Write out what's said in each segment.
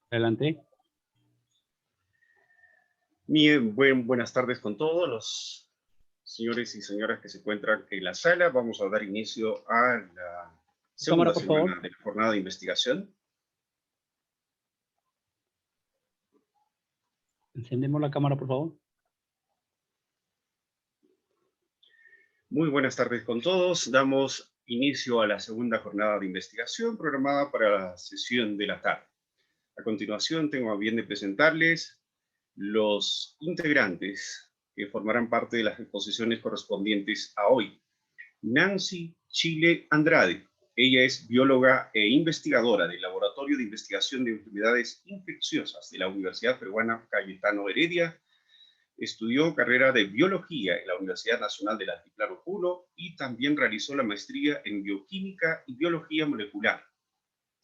Adelante. Bien, buenas tardes con todos los señores y señoras que se encuentran en la sala. Vamos a dar inicio a la Cámara, segunda por favor. semana de la jornada de investigación. Encendemos la cámara, por favor. Muy buenas tardes con todos. Damos inicio a la segunda jornada de investigación programada para la sesión de la tarde. A continuación, tengo a bien de presentarles los integrantes que formarán parte de las exposiciones correspondientes a hoy. Nancy Chile Andrade. Ella es bióloga e investigadora del Laboratorio de Investigación de Enfermedades Infecciosas de la Universidad Peruana Cayetano Heredia. Estudió carrera de biología en la Universidad Nacional del Altiplano Puno y también realizó la maestría en bioquímica y biología molecular.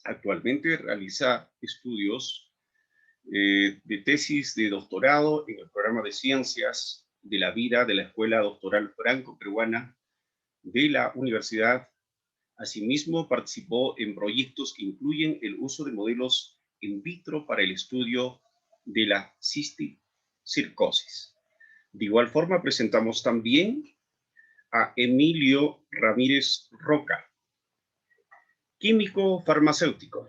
Actualmente realiza estudios de tesis de doctorado en el programa de Ciencias de la Vida de la Escuela Doctoral Franco-Peruana de la Universidad. Asimismo, participó en proyectos que incluyen el uso de modelos in vitro para el estudio de la cisticercosis. De igual forma, presentamos también a Emilio Ramírez Roca, químico farmacéutico,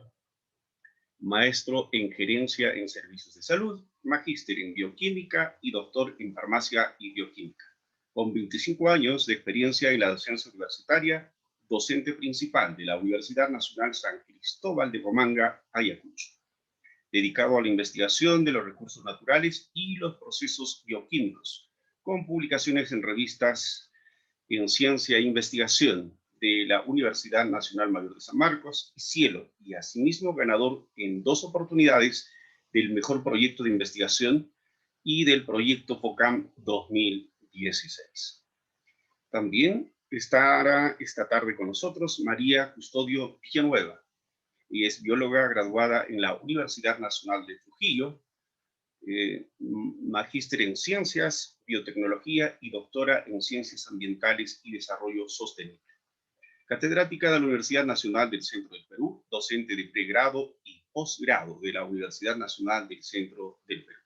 maestro en gerencia en servicios de salud, magíster en bioquímica y doctor en farmacia y bioquímica, con 25 años de experiencia en la docencia universitaria, docente principal de la Universidad Nacional San Cristóbal de Pomanga, Ayacucho, dedicado a la investigación de los recursos naturales y los procesos bioquímicos, con publicaciones en revistas en ciencia e investigación de la Universidad Nacional Mayor de San Marcos y Cielo, y asimismo ganador en 2 oportunidades del mejor proyecto de investigación y del proyecto FOCAM 2016. También estará esta tarde con nosotros María Custodio Villanueva, y es bióloga graduada en la Universidad Nacional de Trujillo, magíster en ciencias, biotecnología y doctora en ciencias ambientales y desarrollo sostenible. Catedrática de la Universidad Nacional del Centro del Perú, docente de pregrado y posgrado de la Universidad Nacional del Centro del Perú.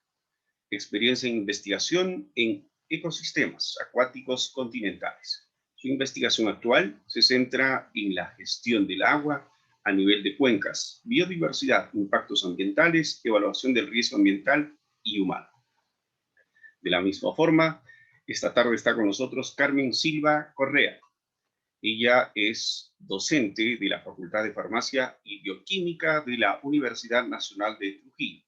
Experiencia en investigación en ecosistemas acuáticos continentales. Su investigación actual se centra en la gestión del agua a nivel de cuencas, biodiversidad, impactos ambientales, evaluación del riesgo ambiental y humano. De la misma forma, esta tarde está con nosotros Carmen Silva Correa. Ella es docente de la Facultad de Farmacia y Bioquímica de la Universidad Nacional de Trujillo,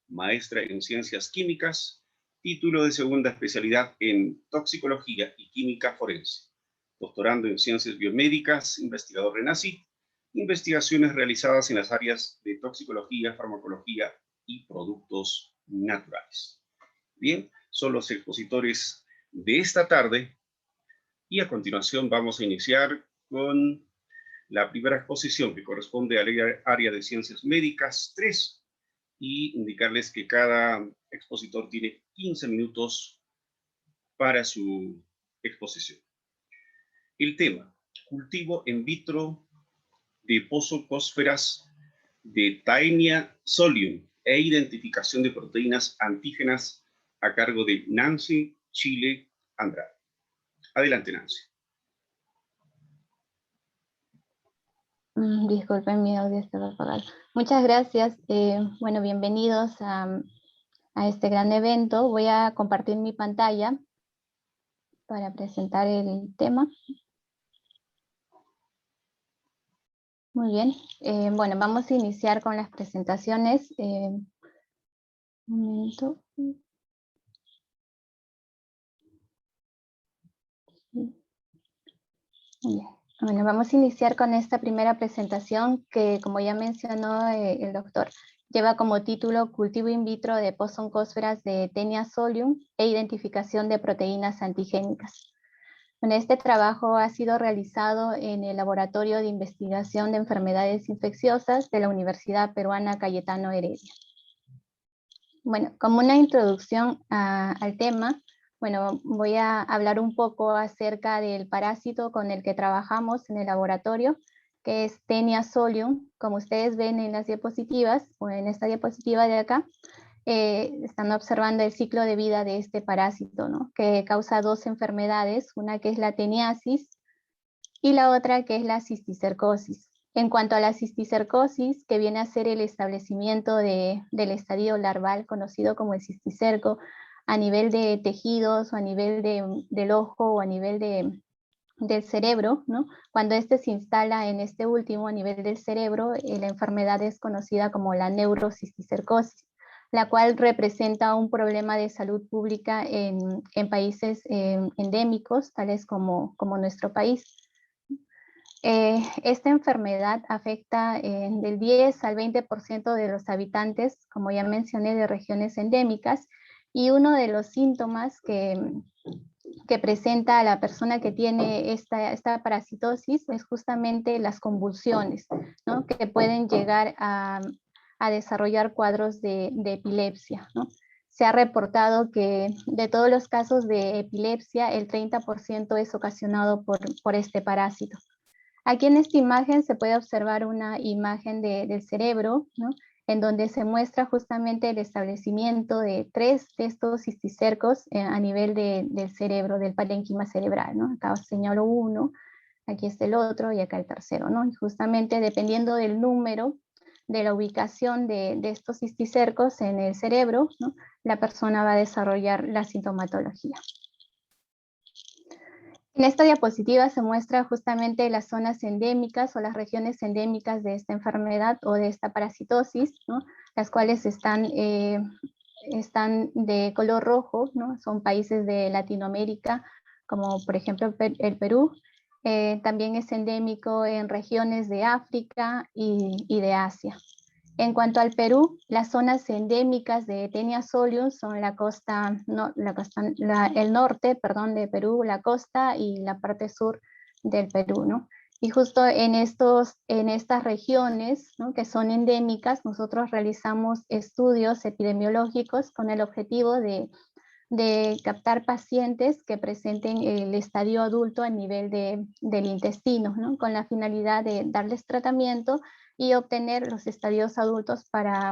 maestra en Ciencias Químicas, título de segunda especialidad en Toxicología y Química Forense, doctorando en Ciencias Biomédicas, investigador RENACIT, investigaciones realizadas en las áreas de toxicología, farmacología y productos naturales. Bien, son los expositores de esta tarde. Y a continuación vamos a iniciar con la primera exposición que corresponde al área de ciencias médicas 3 y indicarles que cada expositor tiene 15 minutos para su exposición. El tema, cultivo in vitro de pozocósferas de Taenia solium e identificación de proteínas antígenas a cargo de Nancy Chile Andrade. Adelante, Nancy. Disculpen, mi audio estaba apagado. Muchas gracias. Bueno, bienvenidos a este gran evento. Voy a compartir mi pantalla para presentar el tema. Muy bien. Bueno, vamos a iniciar con las presentaciones. Un momento. Bien. Bueno, vamos a iniciar con esta primera presentación que, como ya mencionó el doctor, lleva como título Cultivo in vitro de pozoncósferas de Taenia solium e identificación de proteínas antigénicas. Bueno, este trabajo ha sido realizado en el Laboratorio de Investigación de Enfermedades Infecciosas de la Universidad Peruana Cayetano Heredia. Bueno, como una introducción al tema, bueno, voy a hablar un poco acerca del parásito con el que trabajamos en el laboratorio, que es Taenia solium. Como ustedes ven en las diapositivas, o en esta diapositiva de acá, están observando el ciclo de vida de este parásito, ¿no? Que causa dos enfermedades, una que es la teniasis y la otra que es la cisticercosis. En cuanto a la cisticercosis, que viene a ser el establecimiento del estadio larval conocido como el cisticerco a nivel de tejidos o a nivel del ojo o a nivel del cerebro, ¿no? Cuando este se instala en este último a nivel del cerebro, la enfermedad es conocida como la neurocisticercosis, la cual representa un problema de salud pública en países endémicos, tales como nuestro país. Esta enfermedad afecta del 10 al 20% de los habitantes, como ya mencioné, de regiones endémicas, y uno de los síntomas que presenta a la persona que tiene esta parasitosis es justamente las convulsiones, ¿no? Que pueden llegar a desarrollar cuadros de epilepsia, ¿no? Se ha reportado que de todos los casos de epilepsia, el 30% es ocasionado por este parásito. Aquí en esta imagen se puede observar una imagen del cerebro, ¿no? En donde se muestra justamente el establecimiento de 3 de estos cisticercos a nivel del cerebro, del parénquima cerebral, ¿no? Acá os señalo uno, aquí está el otro y acá el tercero, ¿no? Y justamente dependiendo del número de la ubicación de estos cisticercos en el cerebro, ¿no? La persona va a desarrollar la sintomatología. En esta diapositiva se muestra justamente las zonas endémicas o las regiones endémicas de esta enfermedad o de esta parasitosis, ¿no? Las cuales están de color rojo, ¿no? Son países de Latinoamérica, como por ejemplo el Perú. También es endémico en regiones de África y de Asia. En cuanto al Perú, las zonas endémicas de Taenia solium son el norte, de Perú, la costa y la parte sur del Perú, ¿no? Y justo en estas regiones, ¿no? Que son endémicas, nosotros realizamos estudios epidemiológicos con el objetivo de captar pacientes que presenten el estadio adulto a nivel del intestino, ¿no? Con la finalidad de darles tratamiento y obtener los estadios adultos para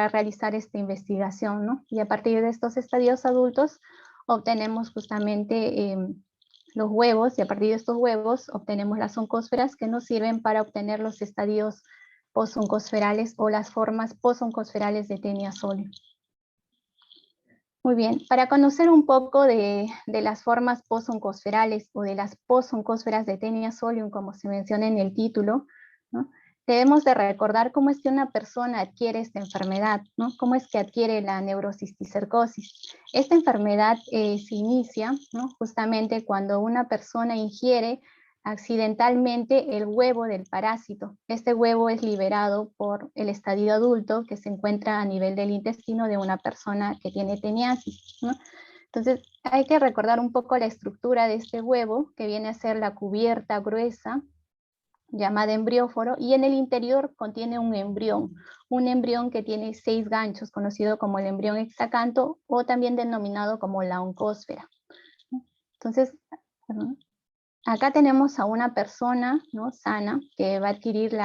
realizar esta investigación, ¿no? Y a partir de estos estadios adultos obtenemos justamente los huevos, y a partir de estos huevos obtenemos las oncósferas que nos sirven para obtener los estadios posoncosferales o las formas posoncosferales de Taenia solium. Muy bien, para conocer un poco de las formas posoncosferales o de las posoncósferas de Taenia solium, como se menciona en el título, ¿no? Debemos de recordar cómo es que una persona adquiere esta enfermedad, ¿no? Cómo es que adquiere la neurocisticercosis. Esta enfermedad se inicia, ¿no? Justamente cuando una persona ingiere accidentalmente el huevo del parásito. Este huevo es liberado por el estadio adulto que se encuentra a nivel del intestino de una persona que tiene teniasis, ¿no? Entonces hay que recordar un poco la estructura de este huevo, que viene a ser la cubierta gruesa llamada embrióforo, y en el interior contiene un embrión que tiene 6 ganchos, conocido como el embrión hexacanto o también denominado como la oncósfera. Entonces, acá tenemos a una persona, ¿no? sana, que va a adquirir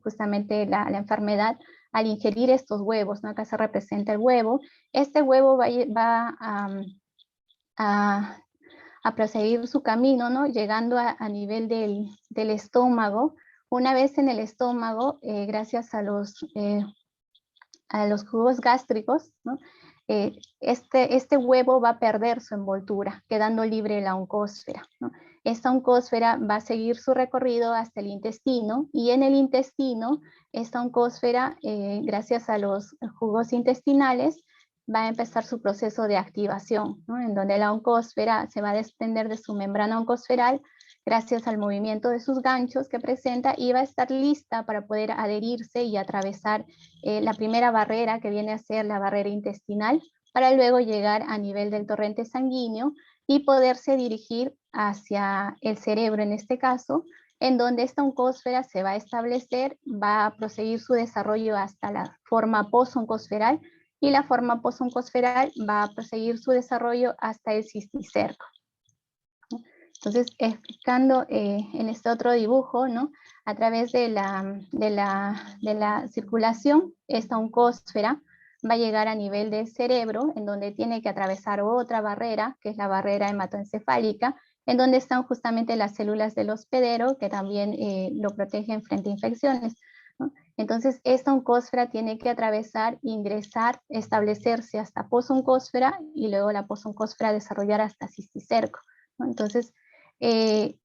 justamente la enfermedad al ingerir estos huevos, ¿no? Acá se representa el huevo. Este huevo va a proseguir su camino, ¿no? Llegando a nivel del estómago. Una vez en el estómago, gracias a los jugos gástricos, ¿no? Este huevo va a perder su envoltura, quedando libre la oncósfera, ¿no? Esta oncósfera va a seguir su recorrido hasta el intestino, y en el intestino, esta oncósfera, gracias a los jugos intestinales, va a empezar su proceso de activación, ¿no? En donde la oncósfera se va a desprender de su membrana oncosferal gracias al movimiento de sus ganchos que presenta, y va a estar lista para poder adherirse y atravesar la primera barrera, que viene a ser la barrera intestinal, para luego llegar a nivel del torrente sanguíneo y poderse dirigir hacia el cerebro en este caso, en donde esta oncósfera se va a establecer, va a proseguir su desarrollo hasta la forma posoncosferal, y la forma posoncosferal va a proseguir su desarrollo hasta el cisticerco. Entonces, explicando en este otro dibujo, ¿no? A través de la circulación, esta oncósfera va a llegar a nivel del cerebro, en donde tiene que atravesar otra barrera, que es la barrera hematoencefálica, en donde están justamente las células del hospedero, que también lo protegen frente a infecciones, ¿no? Entonces, esta oncósfera tiene que atravesar, ingresar, establecerse hasta posoncósfera, y luego la posoncósfera desarrollar hasta cisticerco, ¿no? Entonces, el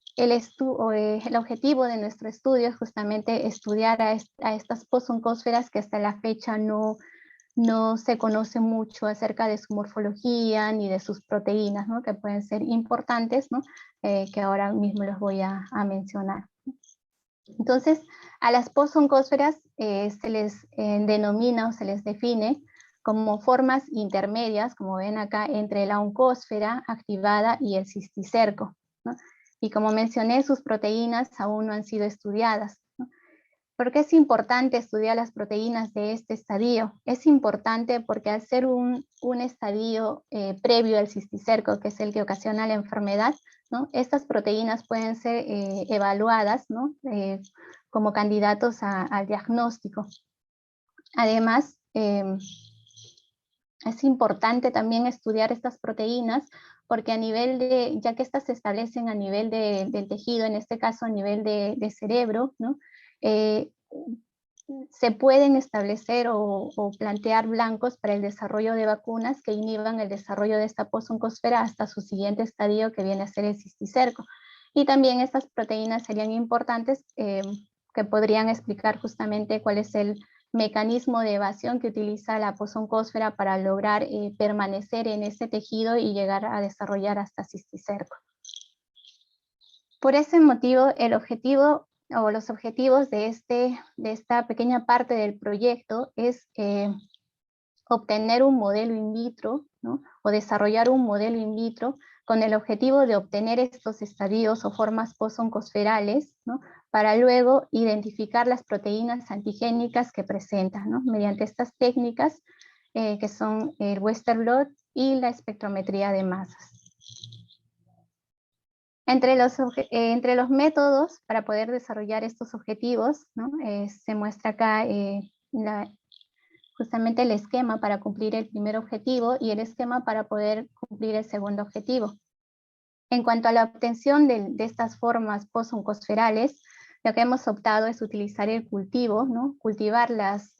objetivo de nuestro estudio es justamente estudiar a estas posoncósferas que hasta la fecha no se conoce mucho acerca de su morfología ni de sus proteínas, ¿no? Que pueden ser importantes, ¿no? Que ahora mismo los voy a mencionar. Entonces, a las posoncósferas se les denomina o se les define como formas intermedias, como ven acá, entre la oncósfera activada y el cisticerco, ¿no? Y como mencioné, sus proteínas aún no han sido estudiadas, ¿no? ¿Por qué es importante estudiar las proteínas de este estadio? Es importante porque al ser un estadio previo al cisticerco, que es el que ocasiona la enfermedad, ¿no? Estas proteínas pueden ser evaluadas, ¿no? Como candidatos al diagnóstico. Además, es importante también estudiar estas proteínas porque a nivel de, ya que estas se establecen a nivel del tejido, en este caso a nivel de cerebro, ¿no? Se pueden establecer o plantear blancos para el desarrollo de vacunas que inhiban el desarrollo de esta posoncósfera hasta su siguiente estadio, que viene a ser el cisticerco. Y también estas proteínas serían importantes que podrían explicar justamente cuál es el mecanismo de evasión que utiliza la posoncósfera para lograr permanecer en ese tejido y llegar a desarrollar hasta cisticerco. Por ese motivo, el objetivo o los objetivos de esta pequeña parte del proyecto es obtener un modelo in vitro, ¿no? O desarrollar un modelo in vitro con el objetivo de obtener estos estadios o formas posoncosferales, ¿no? Para luego identificar las proteínas antigénicas que presentan, ¿no? Mediante estas técnicas que son el Western blot y la espectrometría de masas. Entre los métodos para poder desarrollar estos objetivos, ¿no? Se muestra acá justamente el esquema para cumplir el primer objetivo y el esquema para poder cumplir el segundo objetivo. En cuanto a la obtención de estas formas posoncosferales, lo que hemos optado es utilizar el cultivo, ¿no? Cultivar las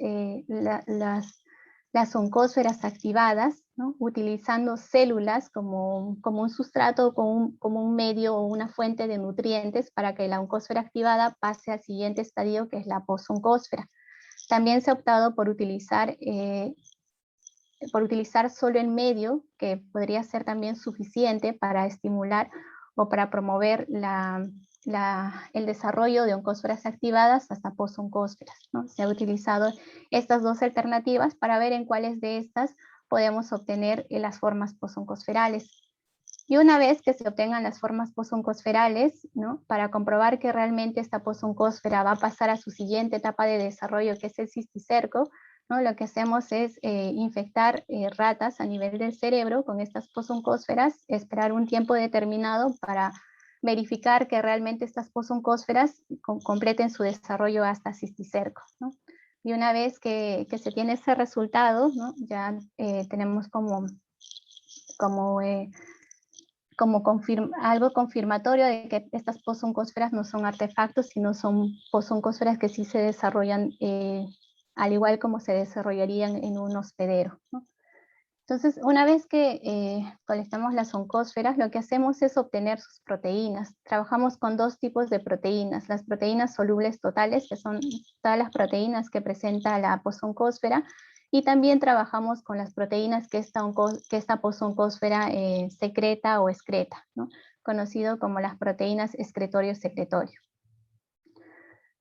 oncósferas activadas, ¿no? Utilizando células como un sustrato, como un medio o una fuente de nutrientes para que la oncósfera activada pase al siguiente estadio, que es la posoncósfera. También se ha optado por utilizar solo el medio, que podría ser también suficiente para estimular o para promover el desarrollo de oncósferas activadas hasta posoncósferas, ¿no? Se ha utilizado estas dos alternativas para ver en cuáles de estas podemos obtener las formas posoncosferales. Y una vez que se obtengan las formas posoncosferales, ¿no? Para comprobar que realmente esta posoncósfera va a pasar a su siguiente etapa de desarrollo, que es el cisticerco, ¿no? Lo que hacemos es infectar ratas a nivel del cerebro con estas posoncósferas, esperar un tiempo determinado para verificar que realmente estas posoncósferas completen su desarrollo hasta cisticerco, ¿no? Y una vez que se tiene ese resultado, ¿no? Ya tenemos algo confirmatorio de que estas posoncósferas no son artefactos, sino son posoncósferas que sí se desarrollan al igual como se desarrollarían en un hospedero, ¿no? Entonces, una vez que colectamos las oncósferas, lo que hacemos es obtener sus proteínas. Trabajamos con dos tipos de proteínas: las proteínas solubles totales, que son todas las proteínas que presenta la posoncósfera, y también trabajamos con las proteínas que esta posoncósfera secreta o excreta, ¿no? Conocido como las proteínas excretorio-secretorio.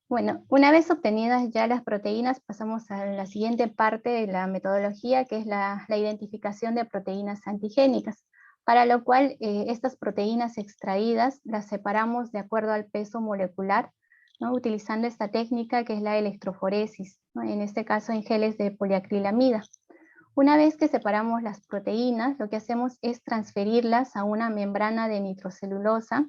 Bueno, una vez obtenidas ya las proteínas, pasamos a la siguiente parte de la metodología, que es la identificación de proteínas antigénicas, para lo cual estas proteínas extraídas las separamos de acuerdo al peso molecular, ¿no? Utilizando esta técnica que es la electroforesis, ¿no? En este caso en geles de poliacrilamida. Una vez que separamos las proteínas, lo que hacemos es transferirlas a una membrana de nitrocelulosa,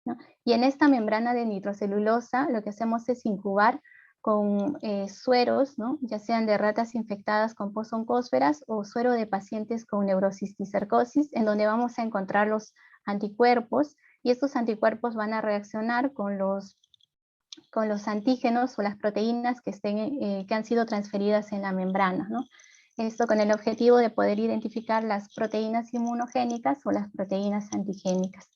¿no? Y en esta membrana de nitrocelulosa lo que hacemos es incubar con sueros, ¿no? Ya sean de ratas infectadas con posoncósferas o suero de pacientes con neurocisticercosis, en donde vamos a encontrar los anticuerpos, y estos anticuerpos van a reaccionar con los antígenos o las proteínas que han sido transferidas en la membrana, ¿no? Esto con el objetivo de poder identificar las proteínas inmunogénicas o las proteínas antigénicas.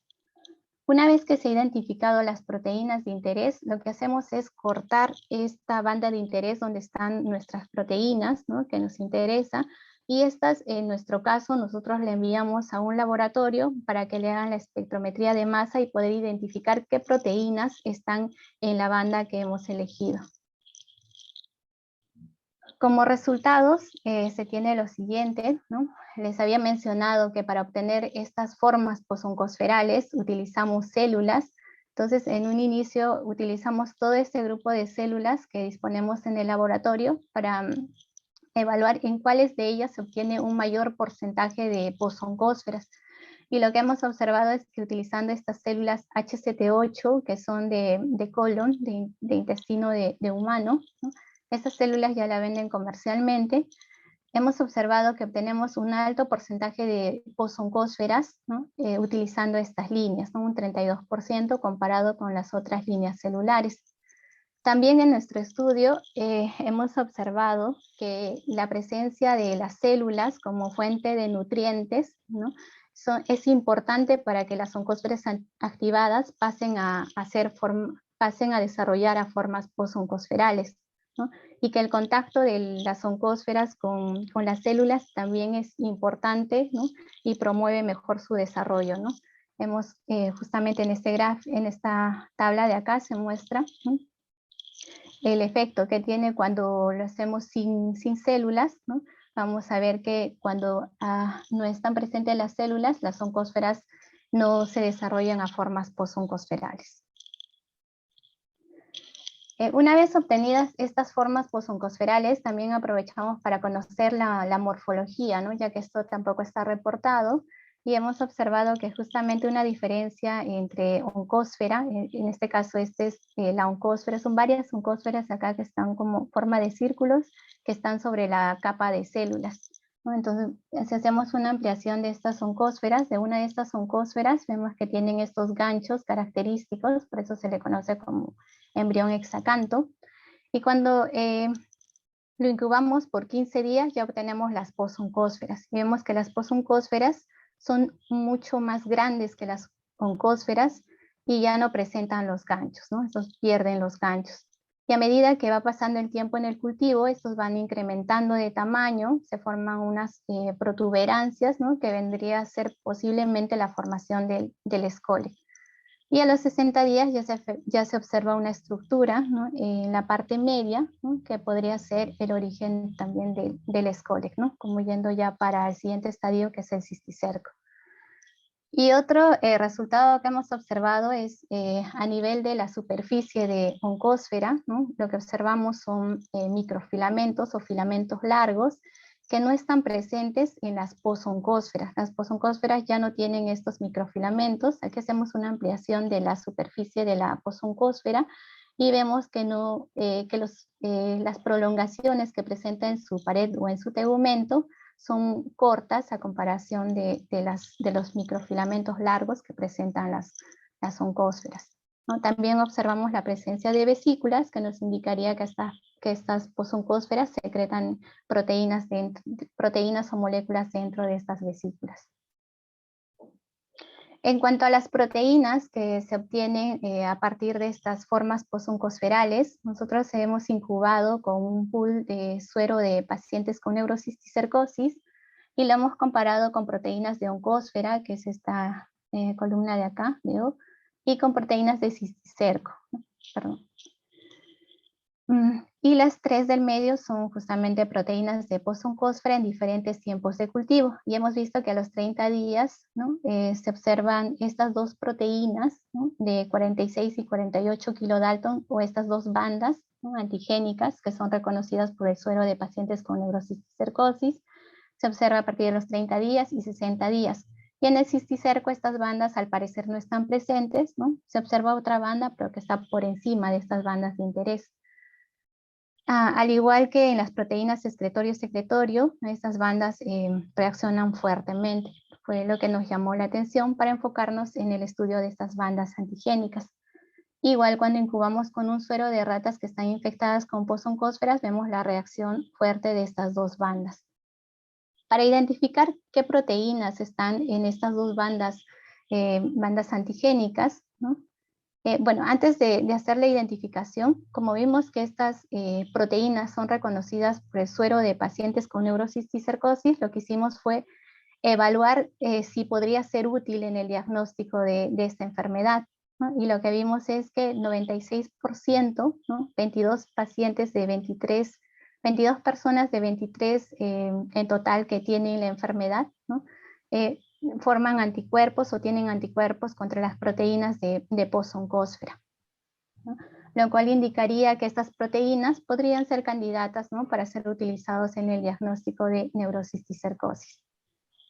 Una vez que se han identificado las proteínas de interés, lo que hacemos es cortar esta banda de interés donde están nuestras proteínas, ¿no? Que nos interesa, y estas, en nuestro caso, nosotros le enviamos a un laboratorio para que le hagan la espectrometría de masa y poder identificar qué proteínas están en la banda que hemos elegido. Como resultados se tiene lo siguiente, ¿no? Les había mencionado que para obtener estas formas posoncosferales utilizamos células. Entonces, en un inicio utilizamos todo este grupo de células que disponemos en el laboratorio para evaluar en cuáles de ellas se obtiene un mayor porcentaje de posoncósferas. Y lo que hemos observado es que utilizando estas células HCT8, que son de colon, de intestino de humano, ¿no? Estas células ya la venden comercialmente. Hemos observado que obtenemos un alto porcentaje de posoncósferas, ¿no? Utilizando estas líneas, ¿no? Un 32% comparado con las otras líneas celulares. También en nuestro estudio hemos observado que la presencia de las células como fuente de nutrientes, ¿no? Es importante para que las oncósferas activadas pasen a desarrollar a formas posoncosferales, ¿no? Y que el contacto de las oncósferas con las células también es importante, ¿no? Y promueve mejor su desarrollo, ¿no? Hemos, justamente en esta tabla de acá se muestra, ¿no? El efecto que tiene cuando lo hacemos sin células, ¿no? Vamos a ver que cuando no están presentes las células, las oncósferas no se desarrollan a formas posoncosferales. Una vez obtenidas estas formas posoncosferales, también aprovechamos para conocer la morfología, ¿no? Ya que esto tampoco está reportado, y hemos observado que justamente una diferencia entre oncósfera, en este caso la oncósfera, son varias oncósferas acá que están como forma de círculos que están sobre la capa de células, ¿no? Entonces, si hacemos una ampliación de estas oncósferas, de una de estas oncósferas, vemos que tienen estos ganchos característicos, por eso se le conoce como embrión hexacanto, y cuando lo incubamos por 15 días ya obtenemos las posoncósferas, y vemos que las posoncósferas son mucho más grandes que las oncósferas y ya no presentan los ganchos, ¿no? Estos pierden los ganchos. Y a medida que va pasando el tiempo en el cultivo, estos van incrementando de tamaño, se forman unas protuberancias, ¿no? Que vendría a ser posiblemente la formación del escole. Y a los 60 días ya se observa una estructura, ¿no? En la parte media, ¿no? Que podría ser el origen también del escole, ¿no? Como yendo ya para el siguiente estadio, que es el cisticerco. Y otro resultado que hemos observado es a nivel de la superficie de oncósfera, ¿no? Lo que observamos son microfilamentos o filamentos largos que no están presentes en las posoncósferas. Las posoncósferas ya no tienen estos microfilamentos. Aquí hacemos una ampliación de la superficie de la posoncósfera y vemos que, las prolongaciones que presenta en su pared o en su tegumento son cortas a comparación de los microfilamentos largos que presentan las oncósferas, ¿no? También observamos la presencia de vesículas que nos indicaría que estas posoncósferas secretan proteínas o moléculas dentro de estas vesículas. En cuanto a las proteínas que se obtienen a partir de estas formas posoncosferales, nosotros hemos incubado con un pool de suero de pacientes con neurocisticercosis y lo hemos comparado con proteínas de oncósfera, que es esta columna de acá, ¿veo? Y con proteínas de cisticerco, ¿no? Perdón. Y las tres del medio son justamente proteínas de posoncósfera en diferentes tiempos de cultivo. Y hemos visto que a los 30 días, ¿no? Se observan estas dos proteínas, ¿no? De 46 y 48 kilodalton, o estas dos bandas, ¿no? Antigénicas, que son reconocidas por el suero de pacientes con neurocisticercosis. Se observa a partir de los 30 días y 60 días. Y en el cisticerco estas bandas al parecer no están presentes, ¿no? Se observa otra banda, pero que está por encima de estas bandas de interés. Al igual que en las proteínas excretorio-secretorio, estas bandas reaccionan fuertemente. Fue lo que nos llamó la atención para enfocarnos en el estudio de estas bandas antigénicas. Igual cuando incubamos con un suero de ratas que están infectadas con posoncósferas, vemos la reacción fuerte de estas dos bandas. Para identificar qué proteínas están en estas dos bandas, bandas antigénicas, ¿no? Bueno, antes de hacer la identificación, como vimos que estas proteínas son reconocidas por el suero de pacientes con neurocisticercosis, lo que hicimos fue evaluar si podría ser útil en el diagnóstico de esta enfermedad, ¿no? Y lo que vimos es que el 96%, ¿no? 22 pacientes de 23, 22 personas de 23 en total que tienen la enfermedad, ¿no? Forman anticuerpos o tienen anticuerpos contra las proteínas de posoncósfera, ¿no? Lo cual indicaría que estas proteínas podrían ser candidatas, ¿no? Para ser utilizados en el diagnóstico de neurocisticercosis.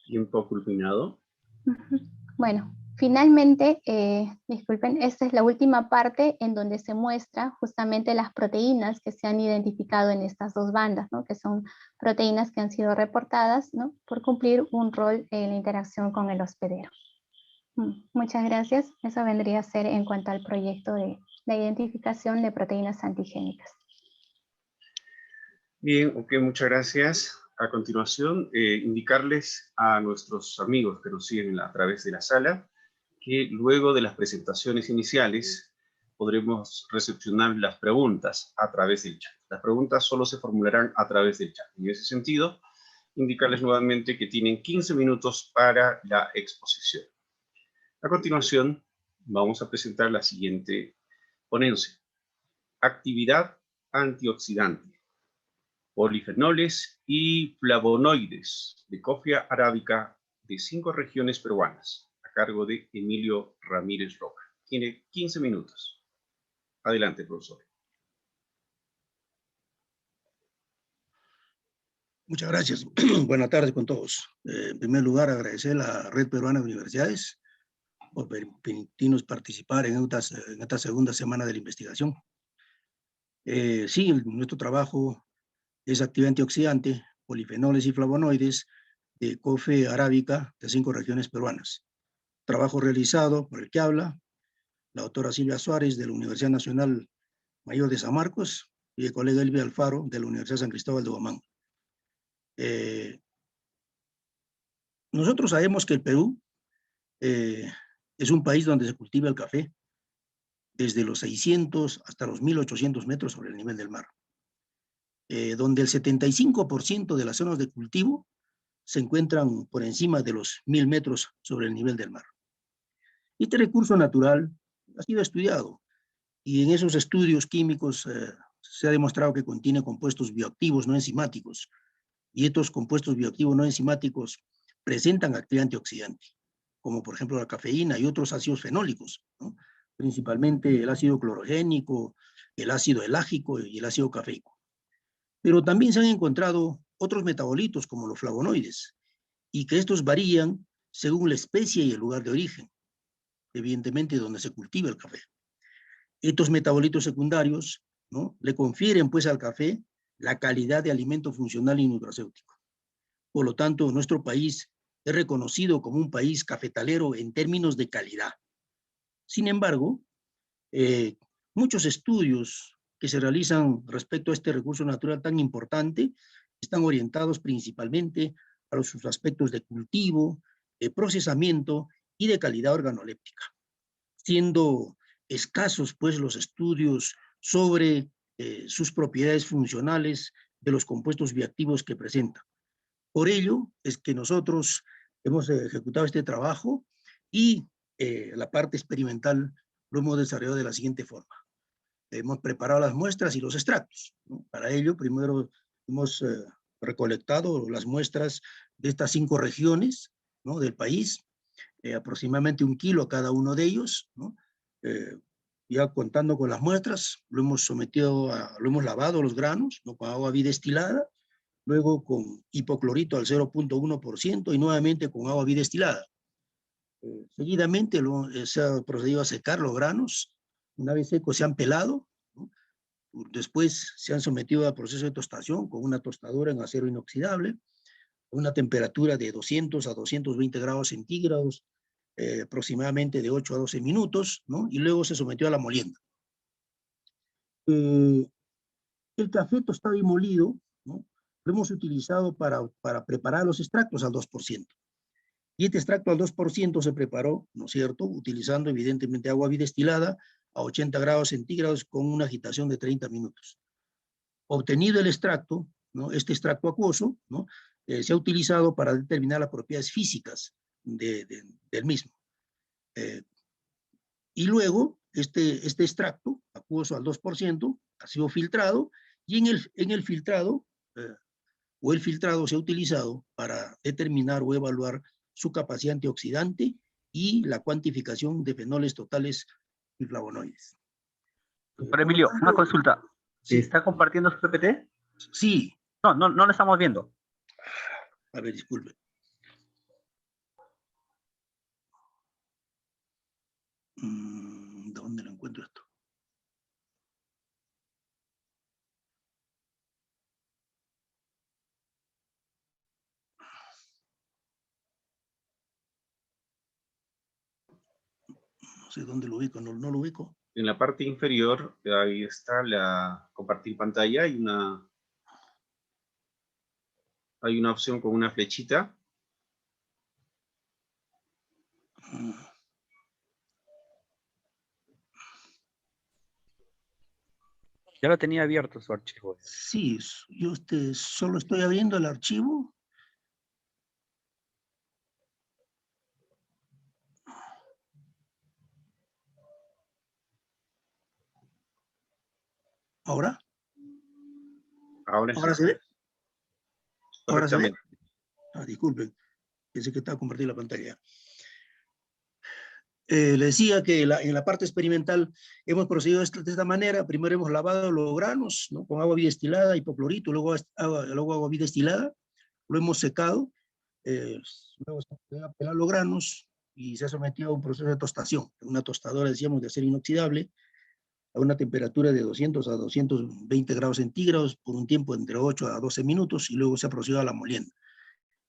Tiempo culminado. Bueno, finalmente, disculpen, esta es la última parte en donde se muestra justamente las proteínas que se han identificado en estas dos bandas, ¿no? Que son proteínas que han sido reportadas, ¿no? Por cumplir un rol en la interacción con el hospedero. Muchas gracias. Eso vendría a ser en cuanto al proyecto de la identificación de proteínas antigénicas. Bien, ok, muchas gracias. A continuación, indicarles a nuestros amigos que nos siguen a través de la sala que luego de las presentaciones iniciales podremos recepcionar las preguntas a través del chat. Las preguntas solo se formularán a través del chat. En ese sentido, indicarles nuevamente que tienen 15 minutos para la exposición. A continuación, vamos a presentar la siguiente ponencia. Actividad antioxidante. Polifenoles y flavonoides de Coffea arábica de 5 regiones peruanas, a cargo de Emilio Ramírez Roca. Tiene 15 minutos. Adelante, profesor. Muchas gracias. Buenas tardes con todos. En primer lugar, agradecer a la Red Peruana de Universidades por permitirnos participar en esta segunda semana de la investigación. Sí, nuestro trabajo es actividad antioxidante, polifenoles y flavonoides de Coffea arábica de 5 regiones peruanas. Trabajo realizado por el que habla la doctora Silvia Suárez de la Universidad Nacional Mayor de San Marcos y el colega Elvia Alfaro de la Universidad San Cristóbal de Huamán. Nosotros sabemos que el Perú es un país donde se cultiva el café desde los 600 hasta los 1800 metros sobre el nivel del mar, donde el 75% de las zonas de cultivo se encuentran por encima de los 1000 metros sobre el nivel del mar. Este recurso natural ha sido estudiado y en esos estudios químicos se ha demostrado que contiene compuestos bioactivos no enzimáticos, y estos compuestos bioactivos no enzimáticos presentan actividad antioxidante, como por ejemplo la cafeína y otros ácidos fenólicos, ¿no? Principalmente el ácido clorogénico, el ácido elágico y el ácido cafeico. Pero también se han encontrado otros metabolitos como los flavonoides, y que estos varían según la especie y el lugar de origen, evidentemente donde se cultiva el café. Estos metabolitos secundarios, ¿no?, le confieren pues al café la calidad de alimento funcional y nutracéutico. Por lo tanto, nuestro país es reconocido como un país cafetalero en términos de calidad. Sin embargo, muchos estudios que se realizan respecto a este recurso natural tan importante están orientados principalmente a sus aspectos de cultivo, de procesamiento y de calidad organoléptica, siendo escasos pues los estudios sobre sus propiedades funcionales de los compuestos bioactivos que presenta. Por ello es que nosotros hemos ejecutado este trabajo y la parte experimental lo hemos desarrollado de la siguiente forma. Hemos preparado las muestras y los extractos, ¿no? Para ello, primero hemos recolectado las muestras de estas 5 regiones, ¿no?, del país, aproximadamente 1 kilo cada uno de ellos, ¿no? Ya contando con las muestras, lo hemos sometido lo hemos lavado los granos, ¿no?, con agua bidestilada, luego con hipoclorito al 0.1% y nuevamente con agua bidestilada. Seguidamente se ha procedido a secar los granos. Una vez secos se han pelado, ¿no? Después se han sometido al proceso de tostación con una tostadora en acero inoxidable, a una temperatura de 200 a 220 grados centígrados, aproximadamente de 8 a 12 minutos, ¿no? Y luego se sometió a la molienda. El café tostado y molido, ¿no? Lo hemos utilizado para preparar los extractos al 2%. Y este extracto al 2% se preparó, ¿no es cierto?, utilizando evidentemente agua bidestilada a 80 grados centígrados con una agitación de 30 minutos. Obtenido el extracto, ¿no?, este extracto acuoso, ¿no?, se ha utilizado para determinar las propiedades físicas del mismo. Y luego, este extracto acuoso al 2% ha sido filtrado, y en el filtrado, el filtrado se ha utilizado para determinar o evaluar su capacidad antioxidante y la cuantificación de fenoles totales y flavonoides. Doctor Emilio, una consulta. Sí. ¿Está compartiendo su PPT? Sí. No lo estamos viendo. A ver, disculpe. ¿Dónde lo encuentro esto? No sé dónde lo ubico, no lo ubico. En la parte inferior, ahí está la compartir pantalla, hay una opción con una flechita. Ya lo tenía abierto su archivo. Sí, yo solo estoy abriendo el archivo. ¿Ahora? ¿Ahora se ve? ¿Ahora se ve? Disculpen, pensé que estaba compartiendo la pantalla. Le decía que en la parte experimental hemos procedido de esta manera. Primero hemos lavado los granos, ¿no?, con agua bidestilada, hipoclorito, luego agua bidestilada. Lo hemos secado, luego se han pelado los granos y se ha sometido a un proceso de tostación. En una tostadora, decíamos, de acero inoxidable, a una temperatura de 200 a 220 grados centígrados por un tiempo entre 8 a 12 minutos, y luego se ha procedido a la molienda.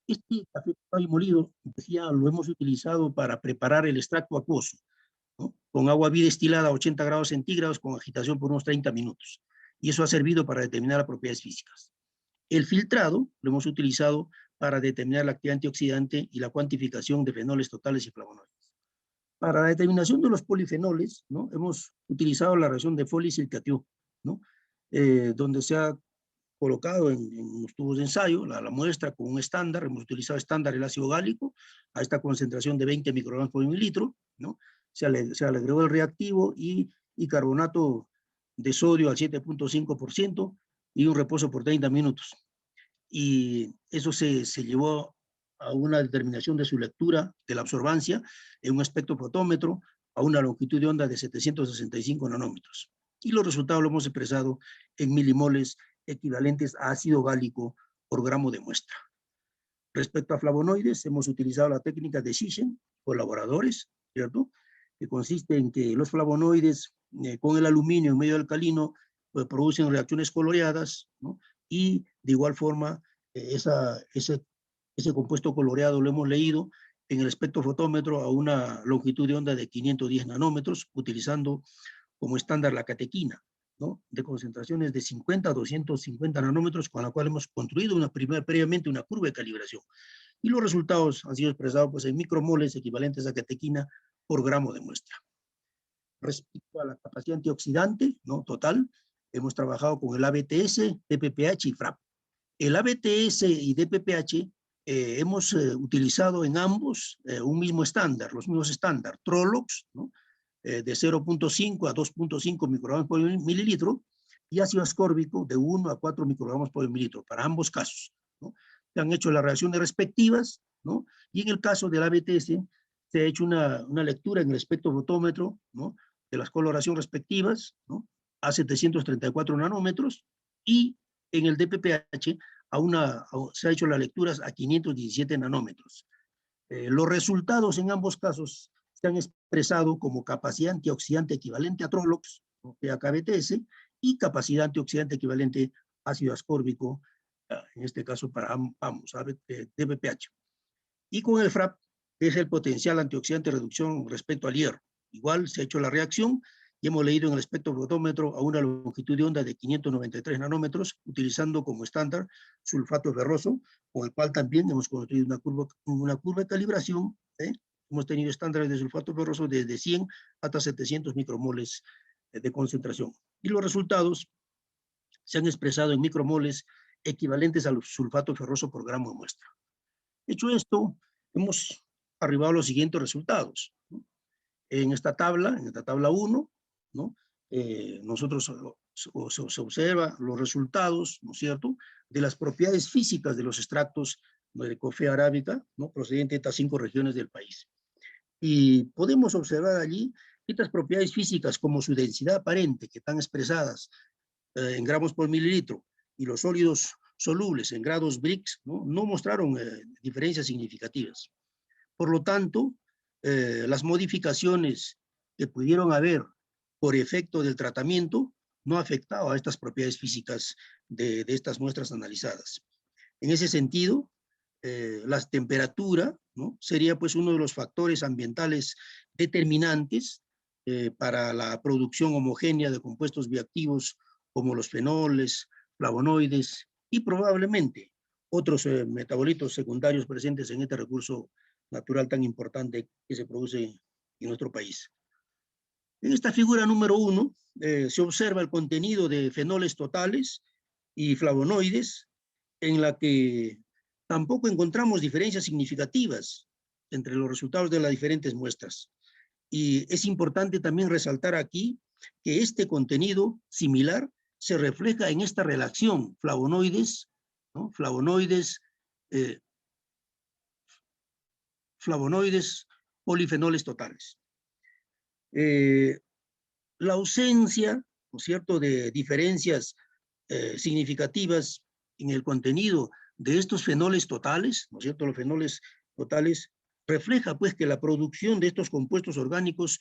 Este café tostado y molido, decía, lo hemos utilizado para preparar el extracto acuoso, ¿no?, con agua bidestilada a 80 grados centígrados con agitación por unos 30 minutos. Y eso ha servido para determinar las propiedades físicas. El filtrado lo hemos utilizado para determinar la actividad antioxidante y la cuantificación de fenoles totales y flavonoides. Para la determinación de los polifenoles, ¿no?, hemos utilizado la reacción de Foley y Silcatieu, ¿no?, donde se ha colocado en los tubos de ensayo la muestra con un estándar. Hemos utilizado estándar el ácido gálico a esta concentración de 20 microgramos por mililitro, ¿no? Se le agregó el reactivo y carbonato de sodio al 7.5% y un reposo por 30 minutos. Y eso se llevó a una determinación de su lectura de la absorbancia en un espectrofotómetro a una longitud de onda de 765 nanómetros. Y los resultados los hemos expresado en milimoles equivalentes a ácido gálico por gramo de muestra. Respecto a flavonoides, hemos utilizado la técnica de Schichen, colaboradores, ¿cierto?, que consiste en que los flavonoides con el aluminio en medio alcalino pues, producen reacciones coloreadas, ¿no?, y de igual forma ese compuesto coloreado lo hemos leído en el espectrofotómetro a una longitud de onda de 510 nanómetros, utilizando como estándar la catequina, ¿no?, de concentraciones de 50 a 250 nanómetros, con la cual hemos construido previamente una curva de calibración. Y los resultados han sido expresados pues, en micromoles equivalentes a catequina por gramo de muestra. Respecto a la capacidad antioxidante, ¿no?, total, hemos trabajado con el ABTS, DPPH y FRAP. El ABTS y DPPH hemos utilizado en ambos un mismo estándar, los mismos estándares, Trolox, ¿no?, de 0.5 a 2.5 microgramos por mililitro, y ácido ascórbico de 1 a 4 microgramos por mililitro, para ambos casos, ¿no? Se han hecho las reacciones respectivas, ¿no?, y en el caso del ABTS se ha hecho una lectura en el espectrofotómetro, ¿no?, de las coloraciones respectivas, ¿no?, a 734 nanómetros, y en el DPPH se ha hecho las lecturas a 517 nanómetros. Los resultados en ambos casos se han expresado como capacidad antioxidante equivalente a Trolox, PAK-BTS, y capacidad antioxidante equivalente a ácido ascórbico, en este caso para ambos, DBPH. Y con el FRAP, que es el potencial antioxidante de reducción respecto al hierro. Igual se ha hecho la reacción y hemos leído en el espectrofotómetro a una longitud de onda de 593 nanómetros, utilizando como estándar sulfato ferroso, con el cual también hemos construido una curva de calibración. Hemos tenido estándares de sulfato ferroso desde 100 hasta 700 micromoles de concentración. Y los resultados se han expresado en micromoles equivalentes al sulfato ferroso por gramo de muestra. Hecho esto, hemos arribado a los siguientes resultados, ¿no? En esta tabla 1, ¿no? Nosotros se observa los resultados, ¿no es cierto?, de las propiedades físicas de los extractos de cofea arábica, ¿no?, procedente de estas 5 regiones del país. Y podemos observar allí estas propiedades físicas como su densidad aparente, que están expresadas en gramos por mililitro, y los sólidos solubles en grados Brix, no mostraron diferencias significativas. Por lo tanto, las modificaciones que pudieron haber por efecto del tratamiento no afectaba a estas propiedades físicas de estas muestras analizadas. En ese sentido, la temperatura, ¿no?, sería pues uno de los factores ambientales determinantes para la producción homogénea de compuestos bioactivos como los fenoles, flavonoides y probablemente otros metabolitos secundarios presentes en este recurso natural tan importante que se produce en nuestro país. En esta figura número 1 se observa el contenido de fenoles totales y flavonoides, en la que tampoco encontramos diferencias significativas entre los resultados de las diferentes muestras. Y es importante también resaltar aquí que este contenido similar se refleja en esta relación flavonoides, ¿no?, flavonoides, polifenoles totales. La ausencia, ¿no es cierto?, de diferencias significativas en el contenido de estos fenoles totales, ¿no es cierto?, los fenoles totales, refleja pues que la producción de estos compuestos orgánicos